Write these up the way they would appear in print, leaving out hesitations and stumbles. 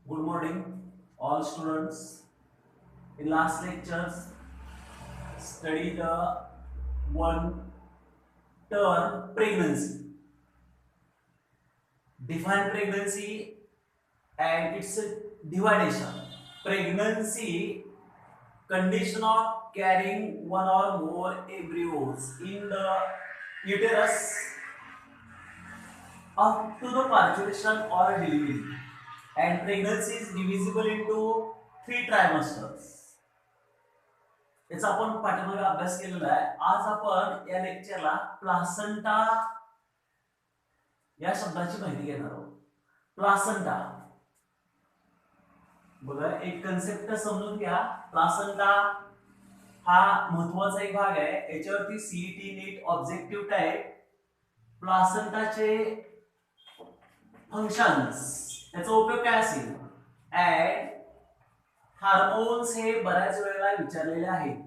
Good morning, all students. In last lectures, study the one term pregnancy. Define pregnancy and its dividation. Pregnancy, condition of carrying one or more embryos in the uterus up to the parturition or delivery. And pregnancy is divisible into three trimesters. याचा आपण पाठीमागे अभ्यास केलेला आहे. आज आपण या लेक्चरला प्लासंटा या शब्दाची माहिती घेणार आहोत. प्लासंटा बघा, एक कन्सेप्ट समजून घ्या. प्लासंटा हा महत्वाचा एक भाग आहे. याच्यावरती सीईटी नीट ऑब्जेक्टिव्ह टाइप प्लासंटाचे फंक्शन्स, त्याचा उपयोग काय असेल, ऍड हार्मोन्स हे बऱ्याच वेळेला विचारलेले आहेत.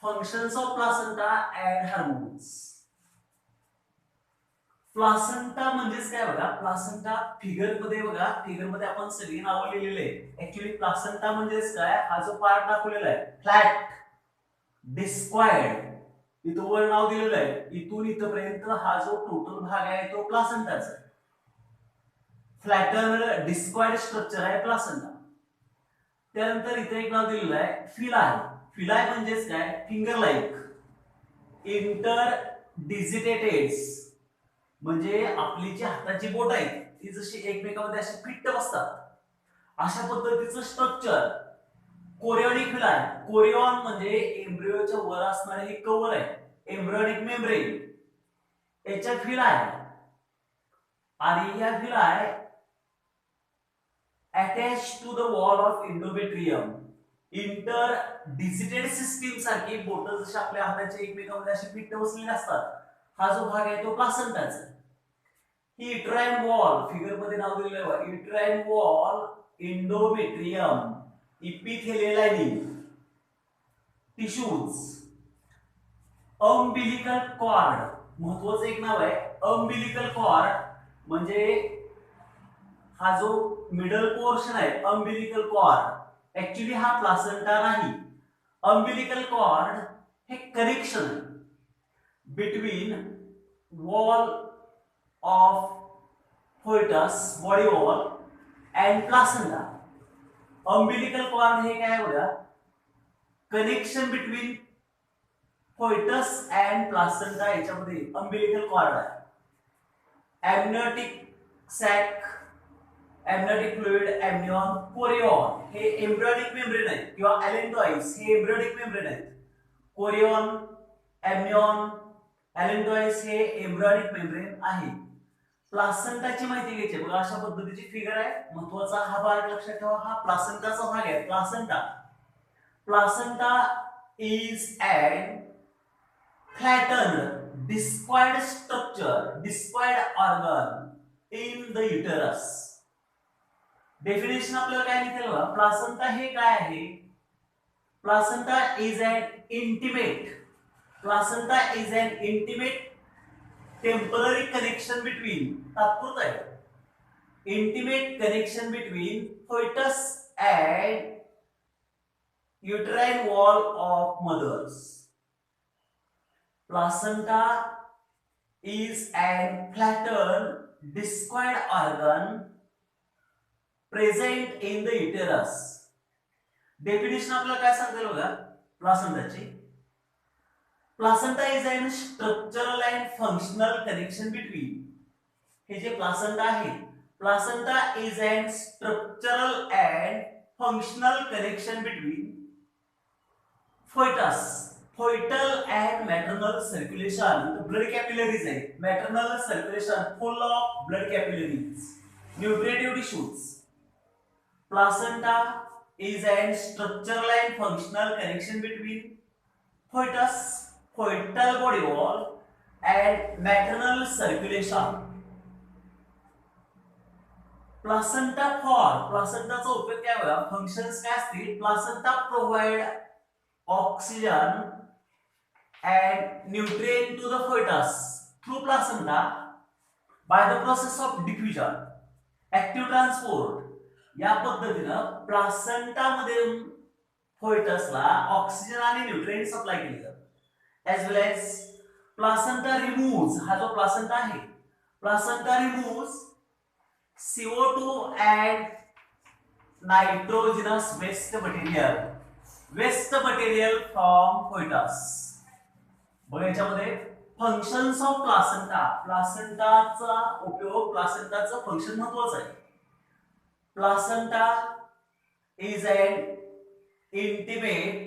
Functions of placenta and hormones. Placenta म्हणजेच काय बघा, प्लासंटा फिगर मध्ये बघा, फिगर मध्ये आपण सगळी नावं लिहिलेली आहे. ऍक्च्युली प्लासंटा म्हणजेच काय, हा जो पार्ट दाखवलेला आहे फ्लॅट डिस्क्वायर्ड, इथं वर नाव दिलेलं आहे, इथून इथपर्यंत हा जो टोटल भाग आहे तो प्लासंटाचा आहे. फ्लॅटर डिस्क्वायर्ड स्ट्रक्चर आहे प्लासंटा. त्यानंतर इथे एक नाव दिलेलं आहे फिलाय. फिलाय म्हणजेच काय, फिंगर लाईक इंटर डिजिटेटेड्स, म्हणजे आपली जी हाताची बोट आहे ती जशी एकमेकांमध्ये अशी फिट्ट बसतात अशा पद्धतीचं स्ट्रक्चर कोरिओनिक फिलाय. कोरिओन म्हणजे एम्ब्रियोच्या वर असणारे हे कव्हर आहे, एम्ब्रियोनिक मेम्ब्रेन, याच्या फिलाय. आणि या फिलाय attached to the wall of endometrium, interdigitated system सारखी बोट जशी आपल्या हाताच्या एकमेकांमध्ये अशी फिट्ट बसलेली असतात, हा जो भाग आहे तो प्लासंटाचा. ही युट्राइन वॉल, फिगर मध्ये नाव दिलेलं आहे uterine wall, endometrium, epithelial lining, tissues, umbilical cord, महत्वाचं एक नाव आहे अम्बिलिकल कॉर्ड, म्हणजे हा जो मिडल पोर्शन आहे अम्बिलिकल कॉर्ड, ऍक्च्युली हा प्लासंटा नाही. अम्बिलिकल कॉर्ड हे connection between wall of foetus, body wall and placenta. Umbilical cord हे काय बघा, connection between foetus and placenta, याच्यामध्ये अम्बिलिकल कॉर्ड आहे. एम्नियोटिक सॅक, एम्नियोटिक फ्लुइड, एम्नियॉन, कोरिओन हे एम्ब्रियोनिक मेम्ब्रेन आहेत, किंवा अलेंटॉइड्स हे एम्ब्रियोनिक मेम्ब्रेन आहेत. कोरिओन, एम्नियॉन, अलेंटॉइड्स हे एम्ब्रियोनिक मेम्ब्रेन आहे. प्लासंटाची माहिती घ्यायची बघा, अशा पद्धतीची फिगर आहे. महत्वाचा हा भाग लक्षात ठेवा, हा प्लासंटाचा भाग आहे. Placenta, placenta is an flattened discoid structure, discoid organ in the uterus. Definition आपल्याला काय लिहिलं बघा, प्लासंटा हे काय आहे. Placenta is an intimate, placenta is an intimate temporary connection between, तात्पुरता आहे, intimate connection between foetus and uterine wall of mothers. Placenta is an flattened discoid organ present in the uterus. Definition आपल्याला काय सांगते बघा प्लासंटाची. Placenta is an structural and functional connection between, हे जे placenta आहे, placenta is an structural and functional connection between foetus, foetal and maternal circulation. The blood capillaries आहे, maternal circulation full of blood capillaries, nutritive tissues. Placenta is a structural and functional connection between foetus, foetal body wall and maternal circulation. Placenta for, प्लासंटाचा उपयोग काय बघा, functions काय असतील. Placenta provide oxygen and nutrient to the fetus through placenta by the process of diffusion. Active transport या पद्धतीनं प्लासेंटामध्ये फोएटसला oxygen आणि nutrient supply केले जातात ऍज वेल एज प्लासेंटा रिमूव्स हा जो प्लासेंटा आहे placenta removes CO2 and nitrogenous waste material from fetus. बघा याच्यामध्ये फंक्शन्स ऑफ प्लासेंटाचा उपयोग प्लासेंटाचं फंक्शन महत्वाचं आहे. Placenta is an intimate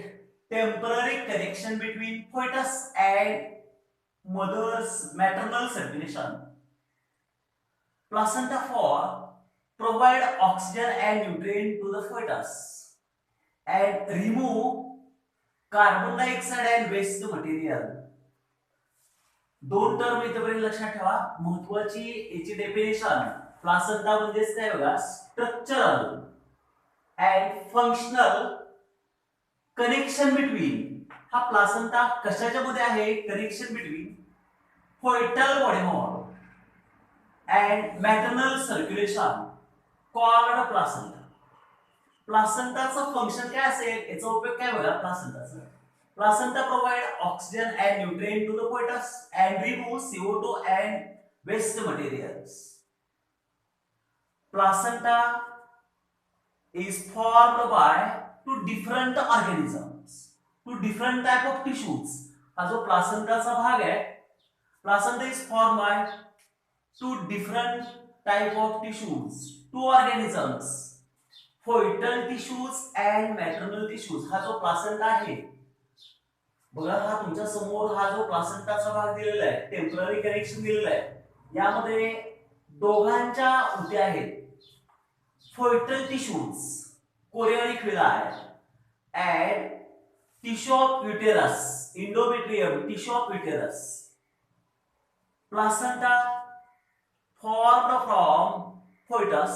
temporary connection between fetus and mother's maternal circulation. Placenta provide oxygen and nutrient to the fetus and remove carbon dioxide and waste material. दोन term इथपर्यंत लक्षात ठेवा. महत्वाची याची definition placenta म्हणजेच काय बघा structural and functional connection between. हा प्लासेंटा कशाच्या मध्ये आहे connection between foetal body wall and maternal circulation called placenta. प्लासेंटाचं फंक्शन काय असेल याचा उपयोग काय बघा प्लासेंटाचा. Placenta provide oxygen and nutrient to the fetus and remove CO2 and waste materials. Placenta is formed by two different organisms, two different type of tissues. हा जो प्लासेंटाचा भाग आहे placenta is formed by two different type of tissues, two organisms, fetal tissues and maternal tissues. हा जो placenta आहे बघा हा तुमच्या समोर हा जो प्लासेंटाचा भाग दिलेला आहे टेम्पररी कनेक्शन दिलेला आहे यामध्ये दोघांच्या ऊती आहेत fetal tissues chorionic villi and tissue of uterus endometrium tissue of uterus. Placenta formed from fetus.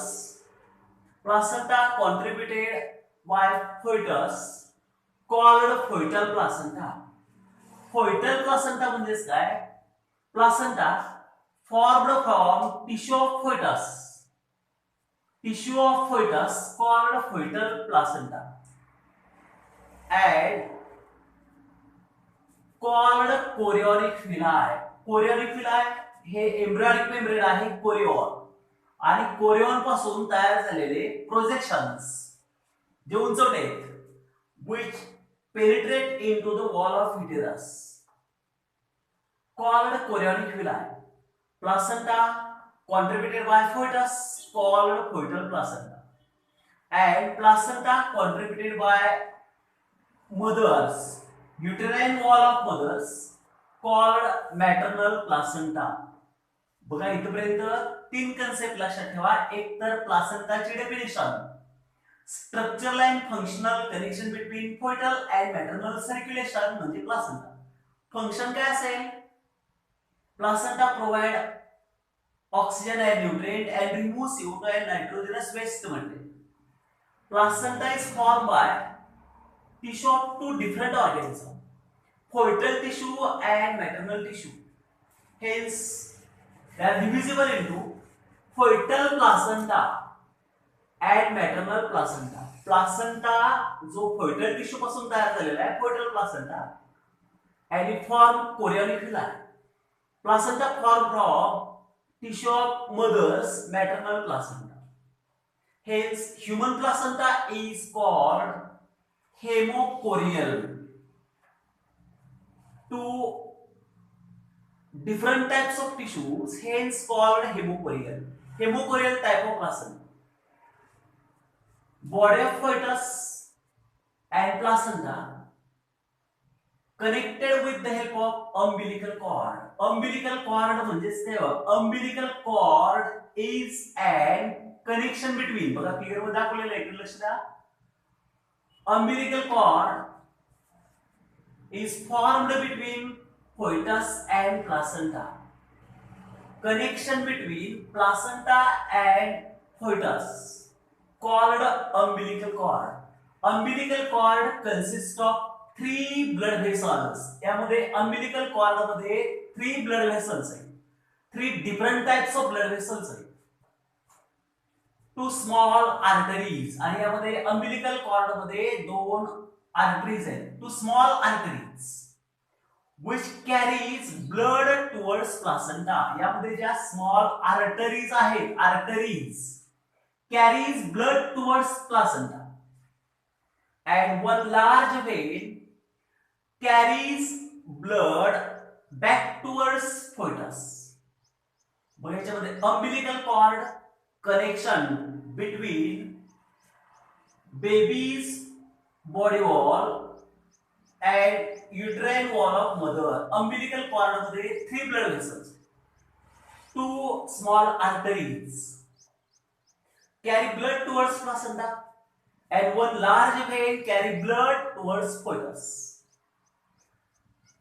Placenta contributed by fetus called fetal placenta. Fetal placenta म्हणजेच काय placenta formed from tissue of fetus. Tissue of fetus called fetal placenta and called chorionic villi. Chorionic villi हे embryonic membrane आहे कोरिओन आणि कोरिओन पासून तयार झालेले projections जे उंचवटे आहेत which penetrate into the wall of uterus called chorionic villi. Placenta contributed by fetus called fetal placenta and placenta contributed by mothers uterine wall of mothers called maternal placenta. बघा इथपर्यंत तीन कन्सेप्ट लक्षात ठेवा. एक तर प्लासेंटाची definition structural and functional connection between fetal and maternal circulation म्हणजे placenta. Function काय असेल placenta provide oxygen and nutrient and remove CO2 and nitrogenous waste material. Placenta is formed by tissue of two different organisms, fetal tissue and maternal tissue. Hence they are divisible into fetal placenta and maternal placenta. Placenta जो fetal tissue पासून तयार झालेला आहे fetal placenta and it form chorionic villi. Placenta formed from tissue of mother's maternal placenta. Hence human placenta is called hemochorial. Two different types of tissues hence called hemochorial. Hemochorial type of placenta. Body of fetus and placenta connected with the help of umbilical cord. Umbilical cord म्हणजेच काय umbilical cord is an connection between बघा figure मध्ये दाखवलेलं आहे लक्ष द्या. Umbilical cord is formed between fetus and placenta. Connection between placenta and fetus called umbilical cord. Umbilical cord consists of 3 blood vessels. यामध्ये umbilical cord मध्ये 3 blood vessels आहेत. 3 different types of blood vessels आहेत. Two small arteries, आणि यामध्ये umbilical cord मध्ये दोन arteries आहेत, two small arteries which carries blood towards placenta. यामध्ये ज्या स्मॉल आर्टरीज आहेत, arteries carries blood towards placenta, and one large vein carries blood back towards fetus. मग याच्यामध्ये umbilical cord connection between baby's body wall and uterine wall of mother. Umbilical cord मध्ये 3 blood vessels, 2 small arteries carry blood towards placenta, and one large vein carry blood towards fetus.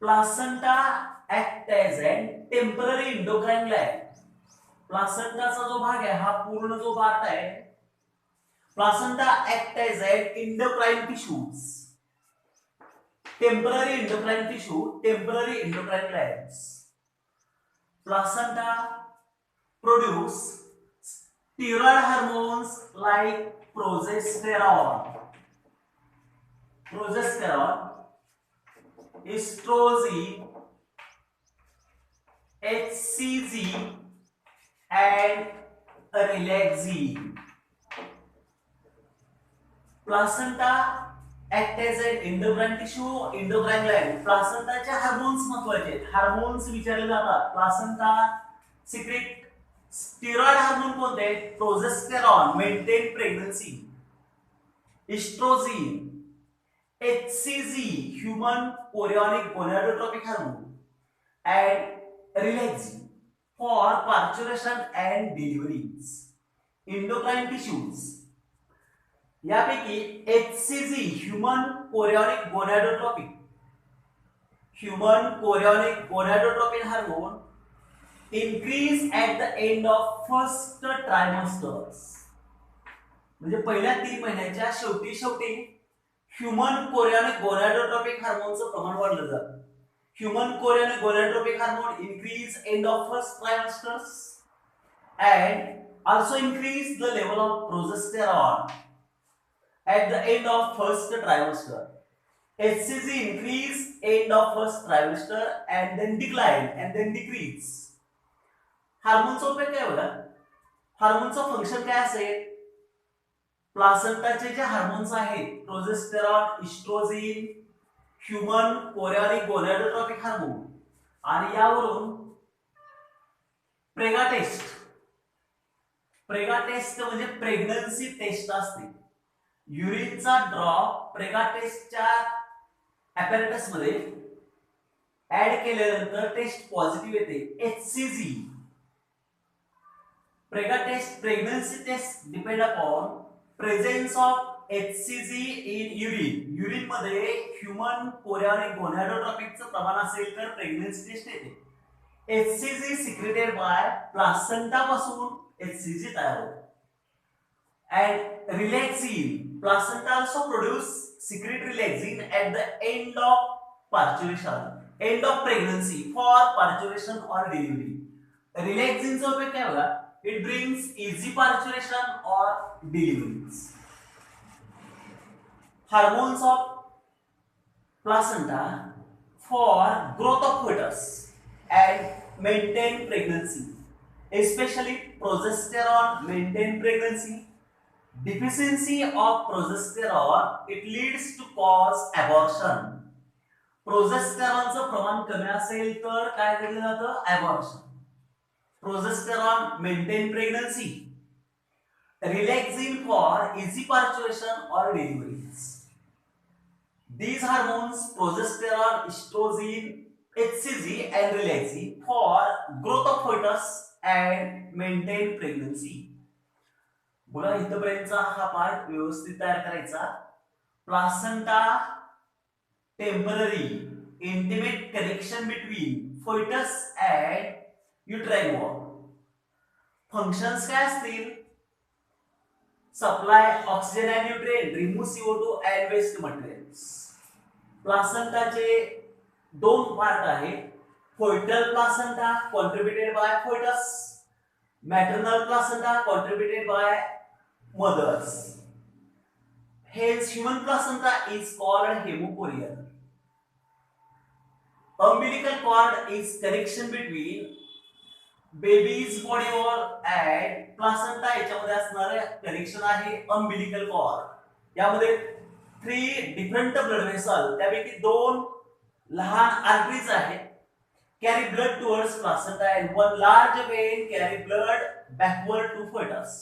Placenta act as a temporary endocrine gland. प्लासेंटाचा जो भाग आहे हा पूर्ण जो भाग आहे, placenta act as an endocrine tissues, temporary endocrine tissue, temporary endocrine glands. Placenta produce steroid hormones like progesterone, estrogen, HCG, and relaxin. Placenta act as an endocrine tissue, endocrine gland. प्लासेंटाचे hormones महत्त्वाचे आहेत, hormones विचारले जातात. Placenta secret steroid hormone कोणते आहेत? Progesterone, maintain pregnancy, estrogen, HCG, human chorionic gonadotropic hormone, and relaxin for parturition and deliveries. Endocrine tissues यापैकी HCG, human chorionic gonadotropic hormone increase at the end of first trimesters. म्हणजे पहिल्या 3 महिन्याच्या शेवटी human chorionic gonadotropic हार्मोनचं प्रमाण वाढलं जातं. Human chorionic gonadotropic hormone increase end of first trimesters and also increase the level of progesterone at the end of first trimester. HCG increase end of first trimester and then decline and then decrease. हार्मोनचा उपयोग काय बघा, हार्मोनचं function काय असेल? प्लासेंटाचे जे hormones आहेत, progesterone, estrogen, human chorionic gonadotropic hormone, आणि यावरून प्रेगा टेस्ट म्हणजे प्रेग्नन्सी टेस्ट असते. युरिनचा ड्रॉप प्रेगा टेस्टच्या ॲपॅरेटस मध्ये ऍड केल्यानंतर टेस्ट पॉझिटिव्ह येते. HCG Prega test, pregnancy test depend upon presence of HCG in urine. Urine मध्ये ह्यूमन कोरियोनिक गोनाडोट्रोपिकचं प्रमाण असेल तर प्रेग्नन्सी टेस्ट येते. HCG सिक्रेटेड बाय प्लासेंटा पासून HCG तयार होतो. And relaxin, placenta also produce secrete relaxin at the end of parturition, end of pregnancy for parturition or delivery. Relaxin चा उपयोग काय बघा, it brings easy parturition or deliveries. Hormones of placenta for growth of fetus and maintain pregnancy, especially progesterone maintain pregnancy. Deficiency of progesterone, it leads to cause abortion. प्रोजेस्टेरॉनचं प्रमाण कमी असेल तर काय केलं जातं? Abortion. Progesterone maintain pregnancy, relaxin for easy parturition or deliveries. These hormones, progesterone, estrogen, HCG and relaxin for growth of fetus and maintain pregnancy. बघा इथपर्यंतचा हा part व्यवस्थित तयार करायचा. Placenta temporary intimate connection between fetus and uterine wall. Functions काय असतील? Supply oxygen and nutrient, remove CO2 and waste materials. प्लासेंटाचे 2 part आहेत. Foetal placenta contributed by fetus, maternal placenta contributed by mothers. Hence, human placenta is called hemoporial. Umbilical cord is connection between babies body wall and placenta याच्यामध्ये असणारे connection आहे umbilical cord. यामध्ये 3 different blood vessel, त्यापैकी 2 लहान arteries आहेत, carry blood towards placenta and 1 large vein carry blood backward to fetus.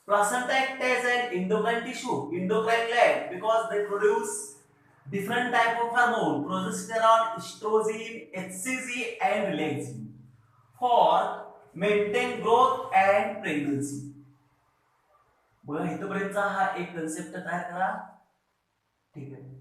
Placenta act as an endocrine tissue, endocrine gland, because they produce different type of hormone, progesterone, estrogen, HCG and relaxin for maintain growth and pregnancy. बघा इथपर्यंतचा हा एक concept तयार करा. ठीक आहे.